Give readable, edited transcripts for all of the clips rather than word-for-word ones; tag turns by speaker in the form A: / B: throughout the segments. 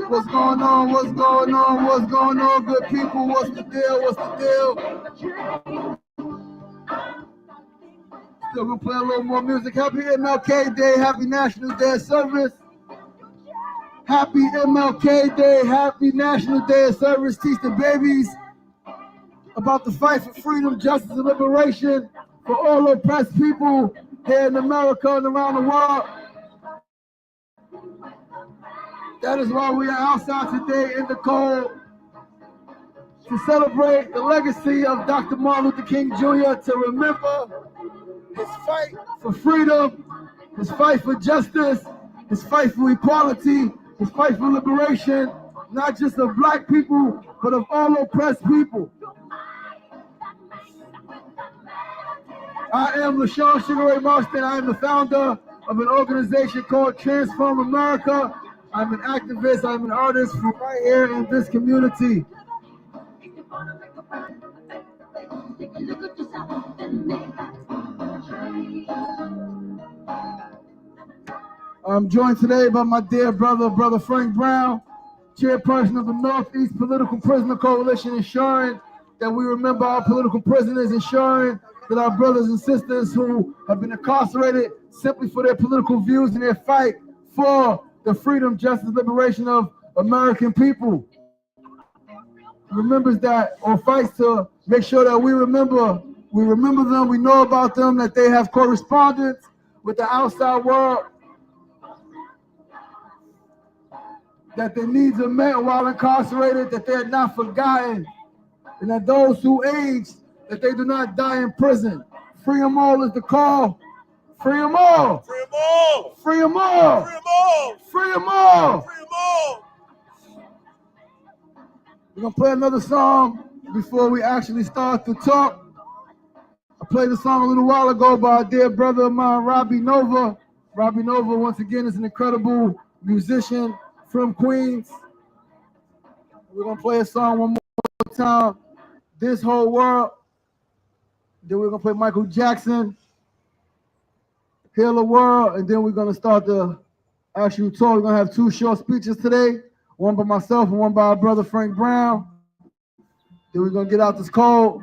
A: What's going on? What's going on? What's going on, good people? What's the deal? What's the deal? Still gonna play a little more music. Happy MLK Day. Happy National Day of Service. Happy MLK Day. Happy National Day of Service. Teach the babies about the fight for freedom, justice, and liberation for all oppressed people here in America and around the world. That is why we are outside today in the cold to celebrate the legacy of Dr. Martin Luther King Jr., to remember his fight for freedom, his fight for justice, his fight for equality, his fight for liberation, not just of black people, but of all oppressed people. I am LaShawn Sugar Ray Marston. I am the founder of an organization called Transform America. I'm an activist, I'm an artist from right here in this community. I'm joined today by my dear brother Frank Brown, chairperson of the Northeast Political Prisoner Coalition, ensuring that we remember our political prisoners, ensuring that our brothers and sisters who have been incarcerated simply for their political views and their fight for the freedom, justice, liberation of American people. Remembers that, or fights to make sure that we remember them, we know about them, that they have correspondence with the outside world, that their needs are met while incarcerated, that they are not forgotten, and that those who age, that they do not die in prison. Free them all is the call. Free them all.
B: Free them all.
A: Free them all.
B: Free them all.
A: Free them all.
B: Free them all.
A: We're going to play another song before we actually start to talk. I played a song a little while ago by a dear brother of mine, Robbie Nova. Robbie Nova, once again, is an incredible musician from Queens. We're going to play a song one more time, This Whole World. Then we're going to play Michael Jackson, Heal the World, and then we're going to start the actual talk. We're going to have two short speeches today, one by myself and one by our brother Frank Brown. Then we're going to get out this cold,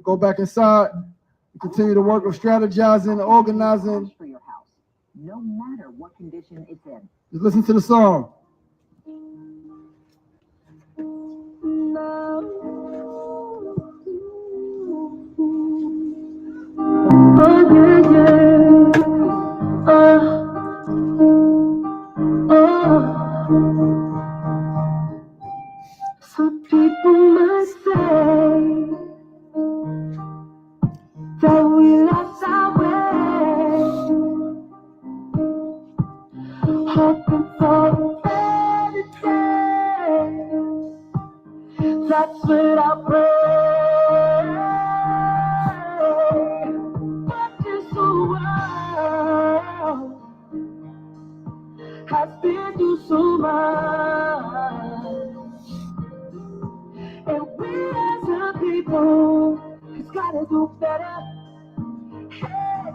A: go back inside, and continue the work of strategizing, organizing.
C: For your house, no matter what condition it's in.
A: Just listen to the song.
D: Some people must say that we lost our way, hoping for a better day. That's what I pray. But this whole world has been through so much, and we as a people has gotta do better. Hey,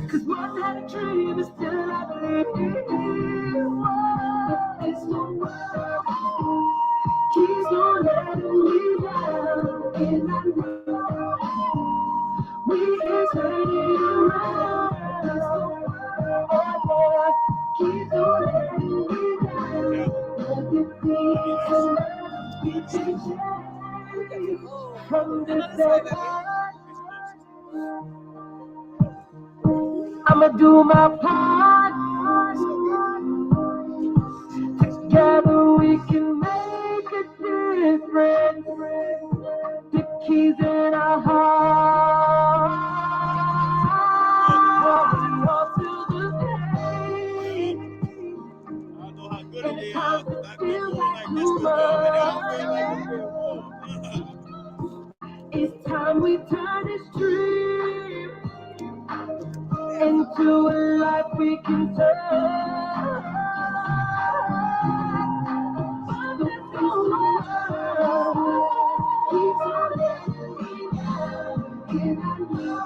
D: 'cause one had a dream and still I believe. This whole world keeps on letting me down, and I know we can turn it around. This whole world keeps on letting me down. Everything's from this day on. I'ma do my part. Together we can make a difference. The keys in our heart. Holding on to the day.
B: I don't know how good it is.
D: It's hard to feel like too much. It's time we turn this dream into a life we can turn. This whole world keeps on letting me down, and I know,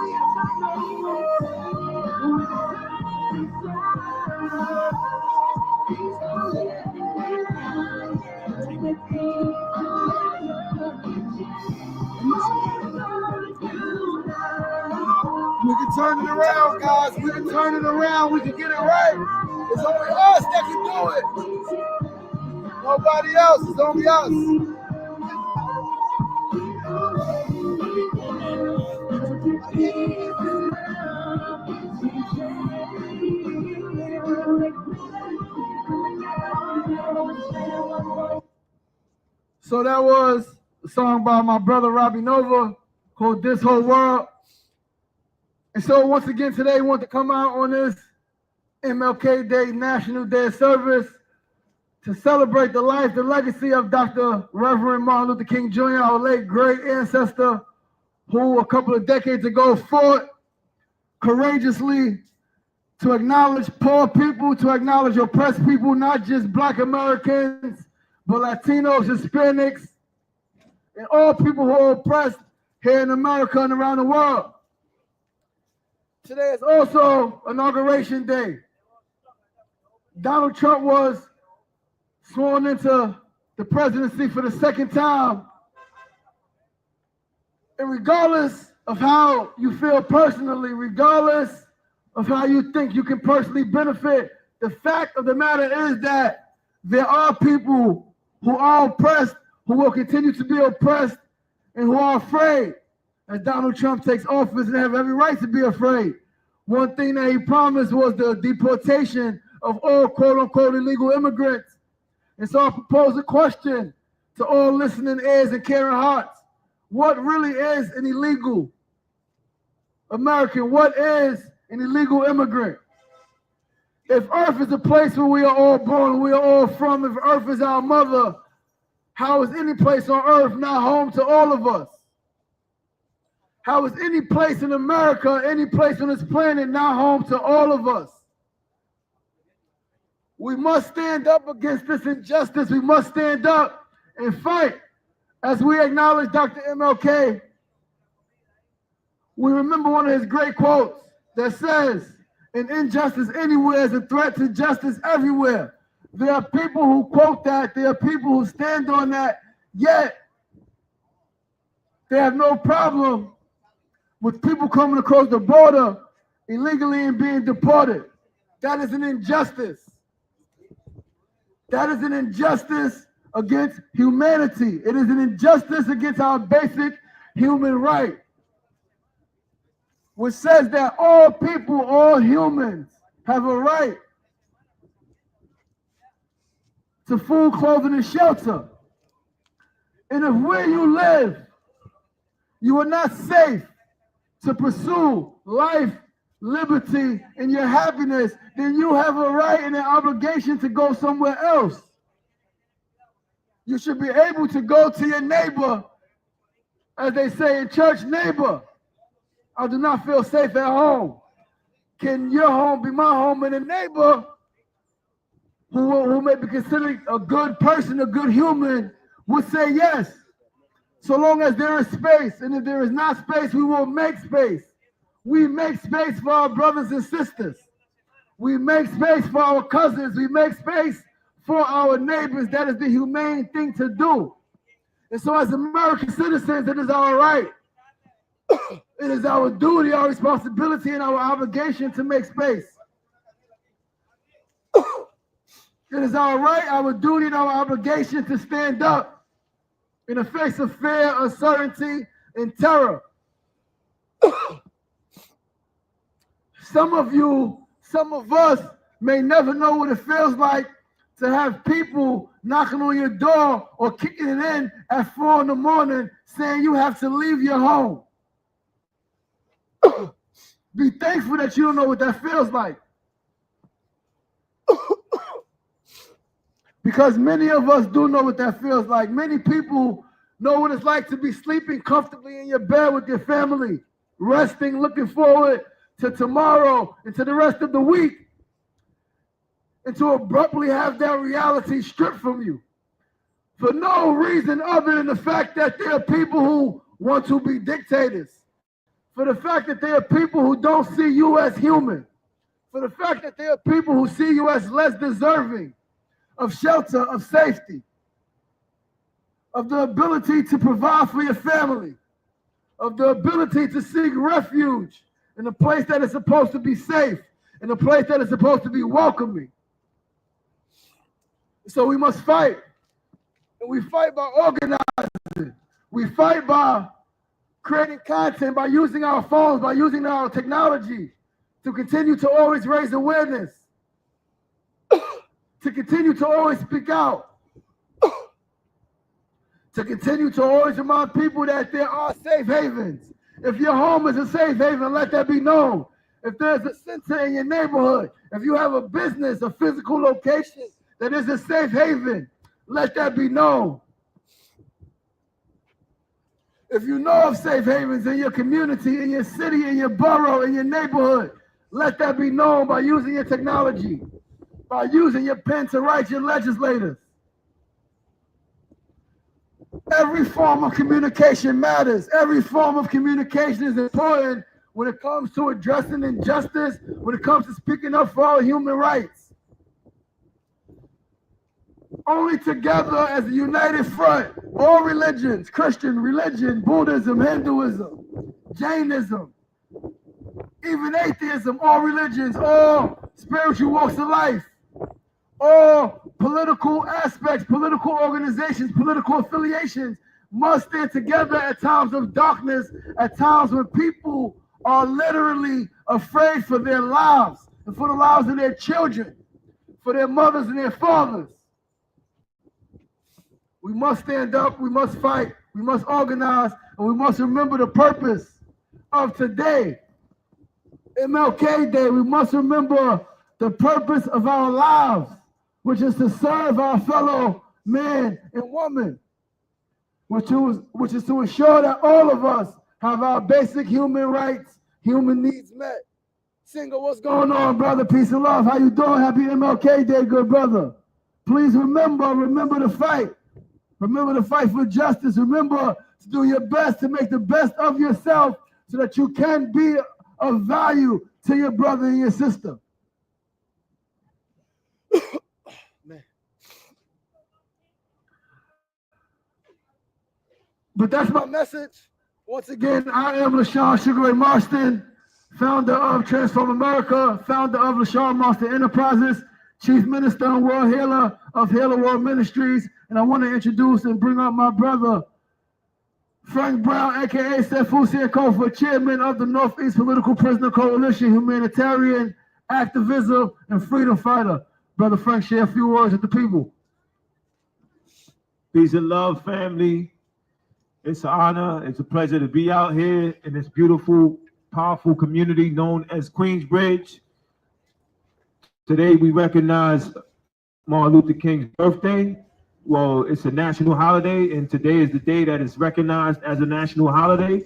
D: yes I know.
A: turn it around, guys. We can turn it around. We can get it right. It's only us that can do it. Nobody else. It's only us. So that was a song by my brother Robbie Nova called This Whole World. And so once again today, we want to come out on this MLK Day National Day of Service to celebrate the life, the legacy of Dr. Reverend Martin Luther King Jr., our late great ancestor, who a couple of decades ago fought courageously to acknowledge poor people, to acknowledge oppressed people, not just Black Americans, but Latinos, Hispanics, and all people who are oppressed here in America and around the world. Today is also Inauguration Day. Donald Trump was sworn into the presidency for the second time. And regardless of how you feel personally, regardless of how you think you can personally benefit, the fact of the matter is that there are people who are oppressed, who will continue to be oppressed, and who are afraid as Donald Trump takes office, and have every right to be afraid. One thing that he promised was the deportation of all quote-unquote illegal immigrants. And so I propose a question to all listening ears and caring hearts. What really is an illegal American? What is an illegal immigrant? If Earth is a place where we are all born, we are all from, if Earth is our mother, how is any place on Earth not home to all of us? How is any place in America, any place on this planet not home to all of us? We must stand up against this injustice. We must stand up and fight. As we acknowledge Dr. MLK, we remember one of his great quotes that says, "An injustice anywhere is a threat to justice everywhere." There are people who quote that. There are people who stand on that. Yet, they have no problem with people coming across the border illegally and being deported. That is an injustice. That is an injustice against humanity. It is an injustice against our basic human right, which says that all people, all humans, have a right to food, clothing, and shelter. And if where you live, you are not safe to pursue life, liberty, and your happiness, then you have a right and an obligation to go somewhere else. You should be able to go to your neighbor, as they say in church, "Neighbor, I do not feel safe at home. Can your home be my home?" And a neighbor who may be considered a good person, a good human, would say yes. So long as there is space, and if there is not space, we will make space. We make space for our brothers and sisters. We make space for our cousins. We make space for our neighbors. That is the humane thing to do. And so as American citizens, it is our right. It is our duty, our responsibility, and our obligation to make space. It is our right, our duty, and our obligation to stand up in the face of fear, uncertainty, and terror. Some of us may never know what it feels like to have people knocking on your door or kicking it in at 4 in the morning saying you have to leave your home. Be thankful that you don't know what that feels like. Because many of us do know what that feels like. Many people know what it's like to be sleeping comfortably in your bed with your family, resting, looking forward to tomorrow and to the rest of the week, and to abruptly have that reality stripped from you for no reason other than the fact that there are people who want to be dictators, for the fact that there are people who don't see you as human, for the fact that there are people who see you as less deserving of shelter, of safety, of the ability to provide for your family, of the ability to seek refuge in a place that is supposed to be safe, in a place that is supposed to be welcoming. So we must fight. And we fight by organizing. We fight by creating content, by using our phones, by using our technology to continue to always raise awareness, to continue to always speak out, to continue to always remind people that there are safe havens. If your home is a safe haven, let that be known. If there's a center in your neighborhood, if you have a business, a physical location that is a safe haven, let that be known. If you know of safe havens in your community, in your city, in your borough, in your neighborhood, let that be known by using your technology, by using your pen to write your legislators. Every form of communication matters. Every form of communication is important when it comes to addressing injustice, when it comes to speaking up for our human rights. Only together as a united front, all religions, Christian religion, Buddhism, Hinduism, Jainism, even atheism, all religions, all spiritual walks of life, all political aspects, political organizations, political affiliations must stand together at times of darkness, at times when people are literally afraid for their lives and for the lives of their children, for their mothers and their fathers. We must stand up, we must fight, we must organize, and we must remember the purpose of today. MLK Day, we must remember the purpose of our lives, which is to serve our fellow man and woman, which is to ensure that all of us have our basic human rights, human needs met. Singer, what's going on, brother? Peace and love. How you doing? Happy MLK Day, good brother. Please remember the fight. Remember to fight for justice. Remember to do your best to make the best of yourself so that you can be of value to your brother and your sister. Man. But that's my message. Once again, I am LaShawn Sugar Ray Marston, founder of Transform America, founder of LaShawn Marston Enterprises, Chief Minister and World Healer of Healer World Ministries. And I want to introduce and bring up my brother, Frank Brown, a.k.a. Sefu Kofa, chairman of the Northeast Political Prisoner Coalition, humanitarian activism, and freedom fighter. Brother Frank, share a few words with the people.
E: Peace and love, family. It's an honor, it's a pleasure to be out here in this beautiful, powerful community known as Queensbridge. Today we recognize Martin Luther King's birthday. Well, it's a national holiday, and today is the day that is recognized as a national holiday.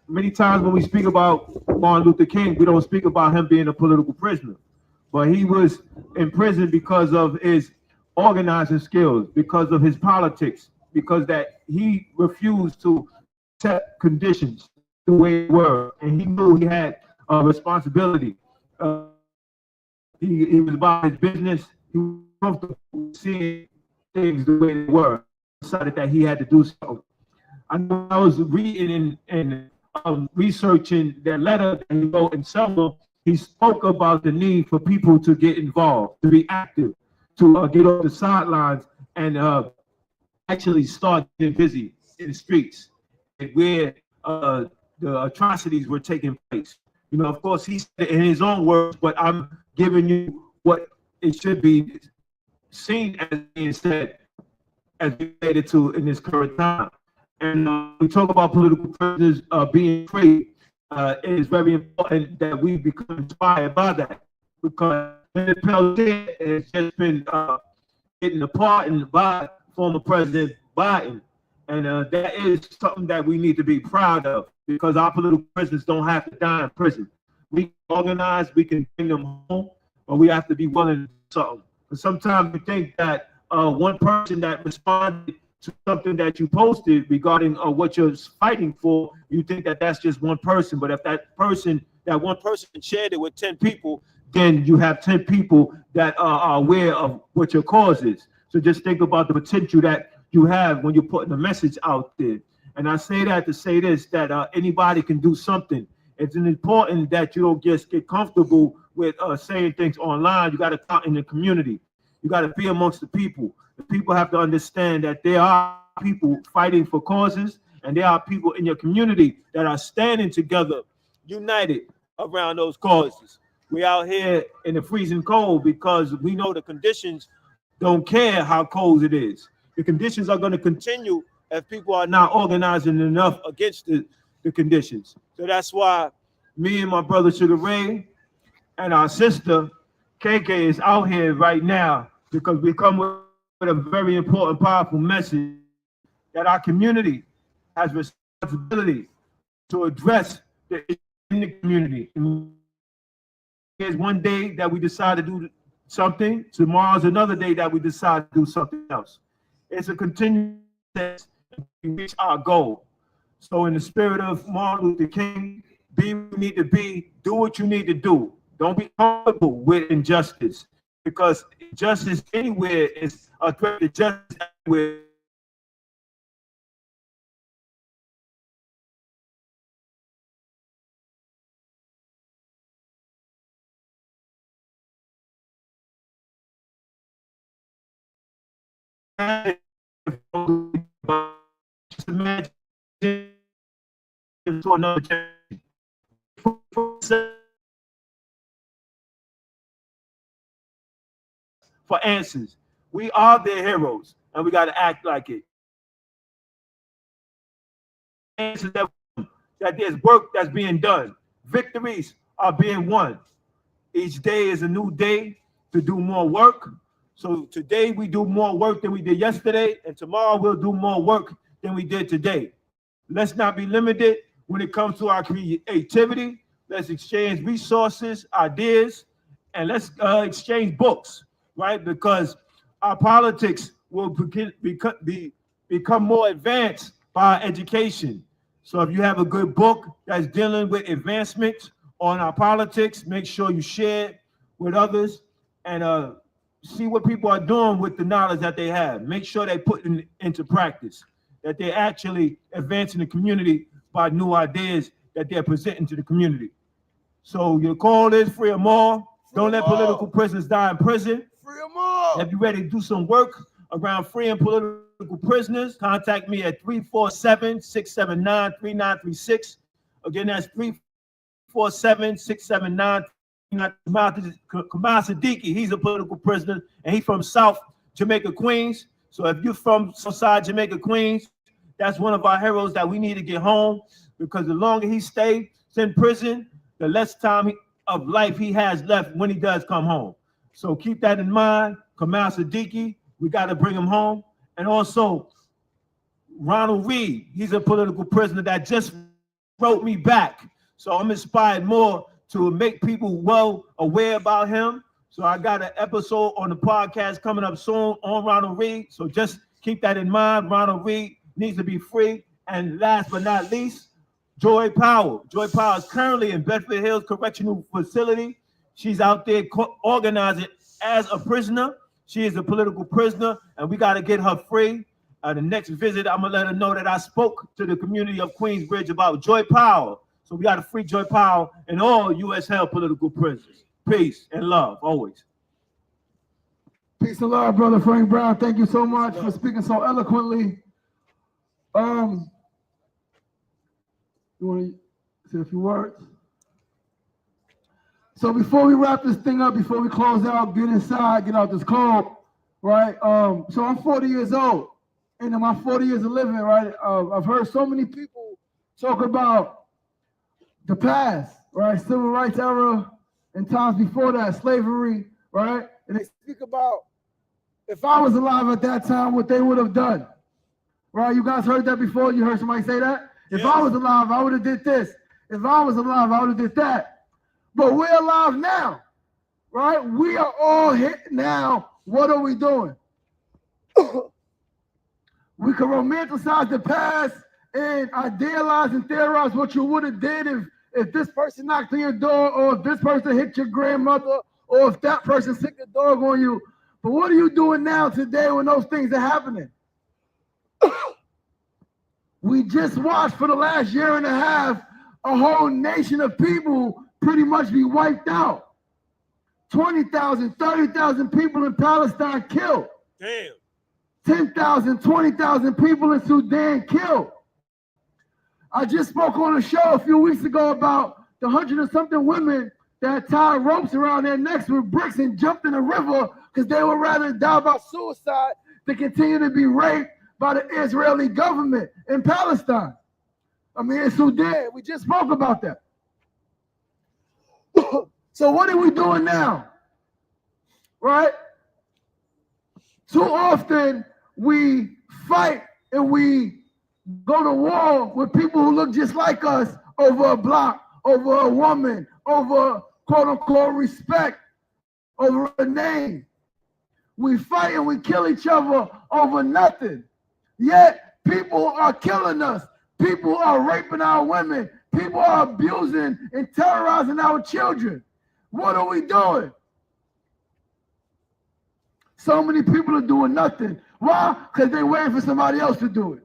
E: Many times when we speak about Martin Luther King, we don't speak about him being a political prisoner, but he was in prison because of his organizing skills, because of his politics, because that he refused to accept conditions the way they were, and he knew he had a responsibility. He was about his business. He was comfortable seeing things the way they were. Decided that he had to do so. I know I was reading and researching that letter that he wrote in Selma. He spoke about the need for people to get involved, to be active, to get off the sidelines and actually start getting busy in the streets where the atrocities were taking place. You know, of course, he said it in his own words, but I'm giving you what it should be seen as being said, as related to in this current time. And we talk about political prisoners being free. It is very important that we become inspired by that, because MLK has just been getting apart by former President Biden. And that is something that we need to be proud of, because our political prisoners don't have to die in prison. We can organize, we can bring them home, but we have to be willing to do something. But sometimes we think that one person that responded to something that you posted regarding what you're fighting for, you think that that's just one person. But if that one person shared it with 10 people, then you have 10 people that are aware of what your cause is. So just think about the potential that you have when you're putting a message out there. And I say that to say this, that anybody can do something. It's important that you don't just get comfortable with saying things online. You got to talk in the community. You got to be amongst the people. The people have to understand that there are people fighting for causes, and there are people in your community that are standing together, united around those causes. We out here in the freezing cold because we know the conditions don't care how cold it is. The conditions are going to continue if people are not organizing enough against the conditions. So that's why me and my brother Sugar Ray and our sister KK is out here right now, because we come with a very important, powerful message that our community has responsibility to address the issue in the community. Here's one day that we decide to do something, tomorrow's another day that we decide to do something else. It's a continuous process to reach our goal. So in the spirit of Martin Luther King, be what you need to be, do what you need to do. Don't be comfortable with injustice, because injustice anywhere is a threat to justice everywhere. Just imagine to another generation. For answers. We are their heroes, and we got to act like it. Answers that there's work that's being done. Victories are being won. Each day is a new day to do more work. So today we do more work than we did yesterday, and tomorrow we'll do more work than we did today. Let's not be limited when it comes to our creativity. Let's exchange resources, ideas, and let's exchange books, right? Because our politics will become more advanced by our education. So if you have a good book that's dealing with advancement on our politics, make sure you share it with others and see what people are doing with the knowledge that they have. Make sure they put it into practice, that they're actually advancing the community by new ideas that they're presenting to the community. So your call is free them all. Don't let political prisoners die in prison.
A: Free them all.
E: If you're ready to do some work around freeing political prisoners, contact me at 347-679-3936. Again, that's 347-679-3936. Kamal Siddiqui, he's a political prisoner, and he's from South Jamaica, Queens. So if you're from Southside Jamaica, Queens, that's one of our heroes that we need to get home, because the longer he stays in prison, the less time of life he has left when he does come home. So keep that in mind. Kamal Siddiqui, we got to bring him home. And also, Ronald Reed, he's a political prisoner that just wrote me back. So I'm inspired more to make people well aware about him. So I got an episode on the podcast coming up soon on Ronald Reed. So just keep that in mind. Ronald Reed needs to be free. And last but not least, Joy Powell. Joy Powell is currently in Bedford Hills Correctional Facility. She's out there organizing as a prisoner. She is a political prisoner, and we got to get her free. The next visit, I'm going to let her know that I spoke to the community of Queensbridge about Joy Powell. So we got to free Joy Powell and all U.S. held political prisoners. Peace and love, always.
A: Peace and love, brother Frank Brown. Thank you so much for speaking so eloquently. You want to say a few words? So before we wrap this thing up, before we close out, get inside, get out this cold, right? So I'm 40 years old, and in my 40 years of living, right, I've heard so many people talk about the past, right? Civil rights era and times before that, slavery, right? And they speak about if I was alive at that time, what they would have done, right? You guys heard that before? You heard somebody say that? If I was alive, I would have did this. If I was alive, I would have did that. But we're alive now, right? We are all here now. What are we doing? We can romanticize the past and idealize and theorize what you would have did if this person knocked on your door, or if this person hit your grandmother, or if that person sicked the dog on you. But what are you doing now today when those things are happening? We just watched for the last year and a half a whole nation of people pretty much be wiped out. 20,000, 30,000 people in Palestine killed.
B: Damn.
A: 10,000, 20,000 people in Sudan killed. I just spoke on a show a few weeks ago about the 100 and something women that tied ropes around their necks with bricks and jumped in the river because they would rather die by suicide than continue to be raped by the Israeli government in Palestine. I mean, in Sudan, we just spoke about that. So what are we doing now? Right? Too often we fight and we go to war with people who look just like us over a block, over a woman, over quote unquote respect, over a name. We fight and we kill each other over nothing. Yet people are killing us. People are raping our women. People are abusing and terrorizing our children. What are we doing? So many people are doing nothing. Why? Because they're waiting for somebody else to do it.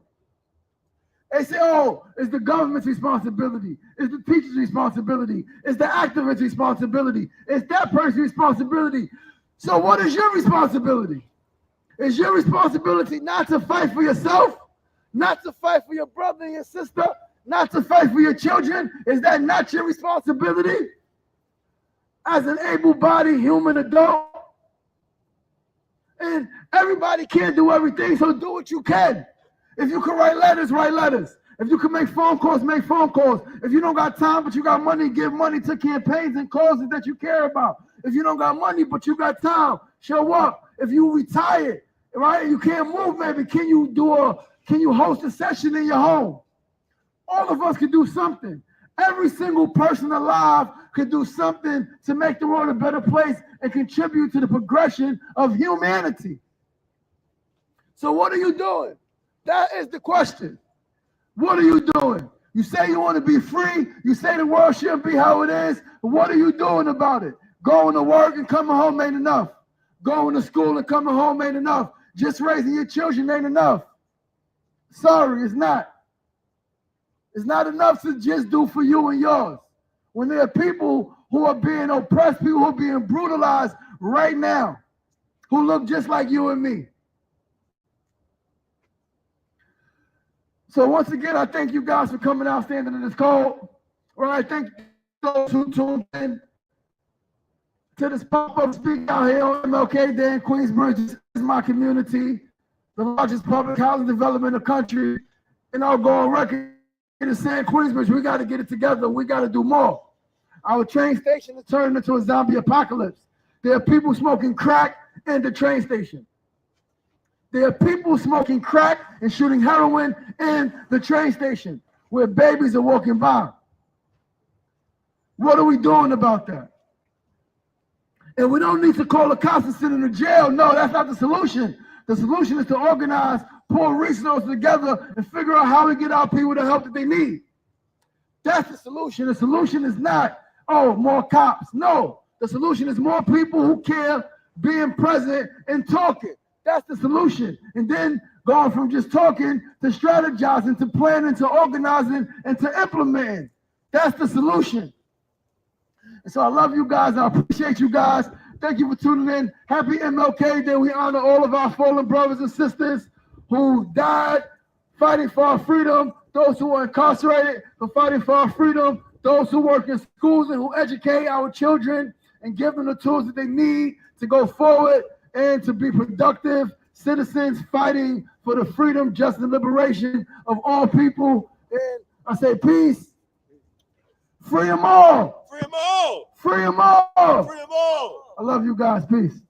A: They say, oh, it's the government's responsibility. It's the teacher's responsibility. It's the activist's responsibility. It's that person's responsibility. So what is your responsibility? Is your responsibility not to fight for yourself? Not to fight for your brother and your sister? Not to fight for your children? Is that not your responsibility? As an able-bodied human adult? And everybody can't do everything, so do what you can. If you can write letters, write letters. If you can make phone calls, make phone calls. If you don't got time but you got money, give money to campaigns and causes that you care about. If you don't got money but you got time, show up. If you retired, right, you can't move, maybe can you host a session in your home? All of us can do something. Every single person alive could do something to make the world a better place and contribute to the progression of humanity. So what are you doing? That is the question. What are you doing? You say you want to be free. You say the world shouldn't be how it is. But what are you doing about it? Going to work and coming home ain't enough. Going to school and coming home ain't enough. Just raising your children ain't enough. Sorry, it's not. It's not enough to just do for you and yours. When there are people who are being oppressed, people who are being brutalized right now, who look just like you and me. So once again, I thank you guys for coming out, standing in this cold. All right, thank those who tuned in to this pop-up speak out here on MLK Day in Queensbridge. This is my community, the largest public housing development in the country. And I'll go on record and say in Queensbridge, we got to get it together. We got to do more. Our train station is turning into a zombie apocalypse. There are people smoking crack in the train station. There are people smoking crack and shooting heroin in the train station where babies are walking by. What are we doing about that? And we don't need to call the cops and sit in the jail. No, that's not the solution. The solution is to organize, pull resources together, and figure out how we get our people the help that they need. That's the solution. The solution is not, oh, more cops. No, the solution is more people who care, being present and talking. That's the solution. And then going from just talking to strategizing, to planning, to organizing, and to implementing. That's the solution. And so I love you guys. I appreciate you guys. Thank you for tuning in. Happy MLK Day. We honor all of our fallen brothers and sisters who died fighting for our freedom, those who are incarcerated for fighting for our freedom, those who work in schools and who educate our children and give them the tools that they need to go forward and to be productive citizens fighting for the freedom, justice, and liberation of all people. And I say peace. Free them all.
B: Free them all.
A: Free them all.
B: Free them all.
A: I love you guys. Peace.